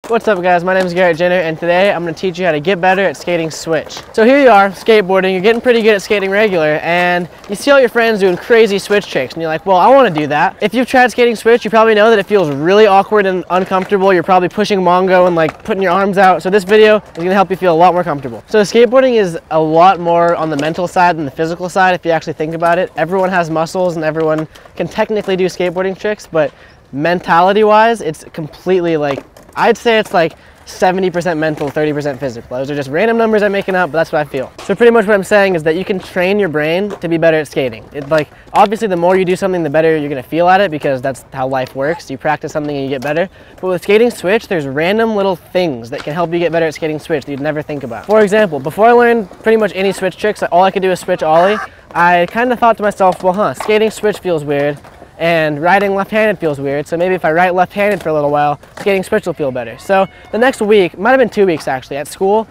What's up guys, my name is Garrett Jenner and today I'm going to teach you how to get better at skating switch. So here you are, skateboarding, you're getting pretty good at skating regular and you see all your friends doing crazy switch tricks and you're like, well, I want to do that. If you've tried skating switch, you probably know that it feels really awkward and uncomfortable. You're probably pushing Mongo and like putting your arms out. So this video is going to help you feel a lot more comfortable. So skateboarding is a lot more on the mental side than the physical side if you actually think about it. Everyone has muscles and everyone can technically do skateboarding tricks, but mentality wise, it's completely like, I'd say it's like 70% mental, 30% physical. Those are just random numbers I'm making up, but that's what I feel. So pretty much what I'm saying is that you can train your brain to be better at skating. It's like, obviously the more you do something, the better you're gonna feel at it because that's how life works. You practice something and you get better. But with skating switch, there's random little things that can help you get better at skating switch that you'd never think about. For example, before I learned pretty much any switch tricks, all I could do was switch ollie. I kind of thought to myself, well, skating switch feels weird. And riding left-handed feels weird, so maybe if I ride left-handed for a little while, skating switch will feel better. So the next week, might have been 2 weeks actually, at school,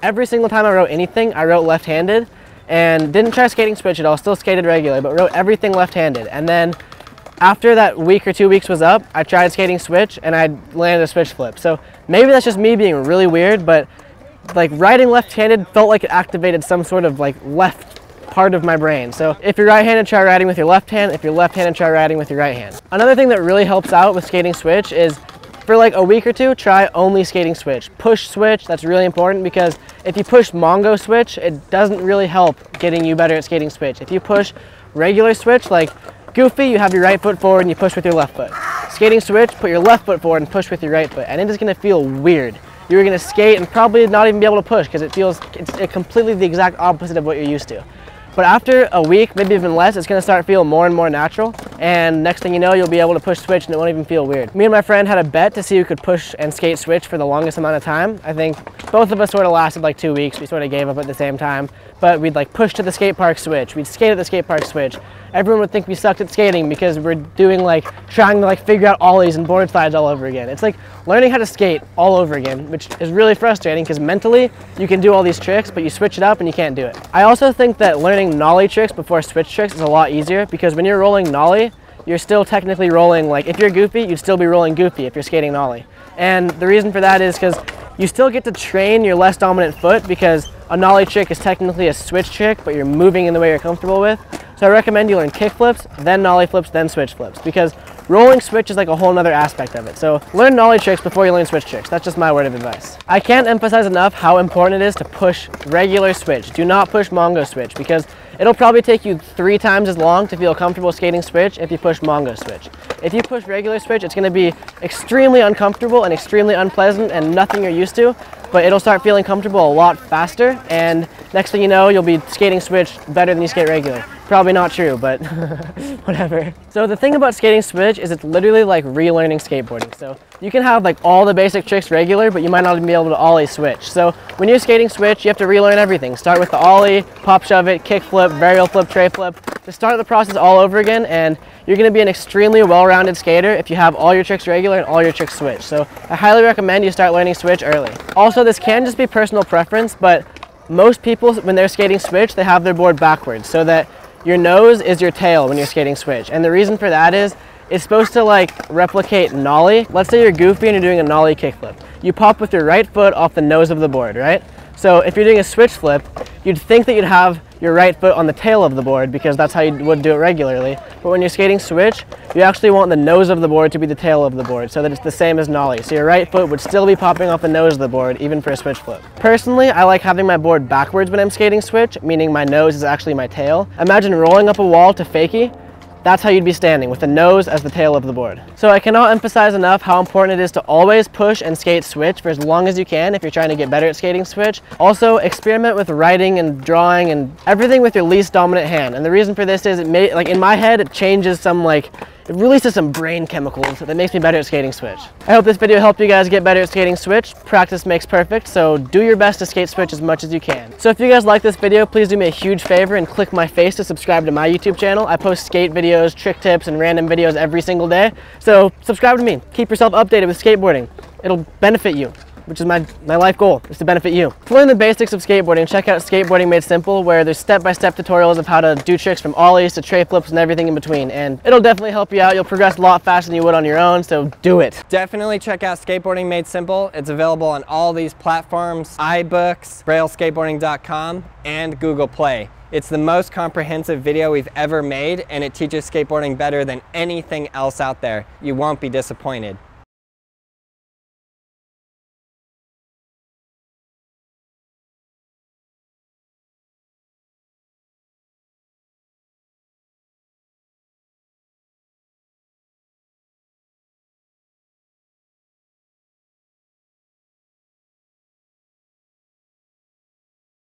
every single time I wrote anything, I wrote left-handed and didn't try skating switch at all, still skated regular, but wrote everything left-handed. And then after that week or 2 weeks was up, I tried skating switch and I landed a switch flip. So maybe that's just me being really weird, but like riding left-handed felt like it activated some sort of like left part of my brain. So if you're right-handed, try riding with your left hand. If you're left-handed, try riding with your right hand. Another thing that really helps out with skating switch is for like a week or two, try only skating switch. Push switch, that's really important because if you push Mongo switch, it doesn't really help getting you better at skating switch. If you push regular switch, like goofy, you have your right foot forward and you push with your left foot. Skating switch, put your left foot forward and push with your right foot, and it is gonna feel weird. You're gonna skate and probably not even be able to push because it's completely the exact opposite of what you're used to. But after a week, maybe even less, it's gonna start feeling more and more natural. And next thing you know, you'll be able to push switch and it won't even feel weird. Me and my friend had a bet to see who could push and skate switch for the longest amount of time. I think both of us sort of lasted like 2 weeks. We sort of gave up at the same time. But we'd like push to the skate park switch. We'd skate at the skate park switch. Everyone would think we sucked at skating because we're doing trying to figure out ollies and board slides all over again. It's like learning how to skate all over again, which is really frustrating because mentally you can do all these tricks, but you switch it up and you can't do it. I also think that learning nollie tricks before switch tricks is a lot easier because when you're rolling nollie, you're still technically rolling, if you're goofy, you'd still be rolling goofy if you're skating nollie. And the reason for that is because you still get to train your less dominant foot because a nollie trick is technically a switch trick, but you're moving in the way you're comfortable with. So I recommend you learn kick flips, then nollie flips, then switch flips, because rolling switch is like a whole nother aspect of it. So learn nollie tricks before you learn switch tricks. That's just my word of advice. I can't emphasize enough how important it is to push regular switch. Do not push Mongo switch because it'll probably take you 3 times as long to feel comfortable skating switch if you push Mongo switch. If you push regular switch, it's going to be extremely uncomfortable and extremely unpleasant and nothing you're used to, but it'll start feeling comfortable a lot faster, and next thing you know, you'll be skating switch better than you skate regular. Probably not true, but whatever. So the thing about skating switch is it's literally like relearning skateboarding. So you can have all the basic tricks regular, but you might not even be able to ollie switch. So when you're skating switch, you have to relearn everything. Start with the ollie, pop shove it, kick flip, varial flip, tray flip. Just start the process all over again, and you're going to be an extremely well-rounded skater if you have all your tricks regular and all your tricks switch. So I highly recommend you start learning switch early. Also, this can just be personal preference, but most people, when they're skating switch, they have their board backwards so that your nose is your tail when you're skating switch. And the reason for that is it's supposed to replicate nollie. Let's say you're goofy and you're doing a nollie kickflip. You pop with your right foot off the nose of the board, right? So if you're doing a switch flip, you'd think that you'd have your right foot on the tail of the board because that's how you would do it regularly. But when you're skating switch, you actually want the nose of the board to be the tail of the board so that it's the same as nollie. So your right foot would still be popping off the nose of the board even for a switch flip. Personally, I like having my board backwards when I'm skating switch, meaning my nose is actually my tail. Imagine rolling up a wall to fakie. That's how you'd be standing, with the nose as the tail of the board. So I cannot emphasize enough how important it is to always push and skate switch for as long as you can if you're trying to get better at skating switch. Also, experiment with writing and drawing and everything with your least dominant hand. And the reason for this is in my head, it changes it releases some brain chemicals that makes me better at skating switch. I hope this video helped you guys get better at skating switch. Practice makes perfect, so do your best to skate switch as much as you can. So if you guys like this video, please do me a huge favor and click my face to subscribe to my YouTube channel. I post skate videos, trick tips, and random videos every single day. So subscribe to me. Keep yourself updated with skateboarding. It'll benefit you. which is my life goal, is to benefit you. To learn the basics of skateboarding, check out Skateboarding Made Simple, where there's step-by-step tutorials of how to do tricks from ollies to tray flips and everything in between. And it'll definitely help you out. You'll progress a lot faster than you would on your own, so do it. Definitely check out Skateboarding Made Simple. It's available on all these platforms, iBooks, BrailleSkateboarding.com, and Google Play. It's the most comprehensive video we've ever made, and it teaches skateboarding better than anything else out there. You won't be disappointed.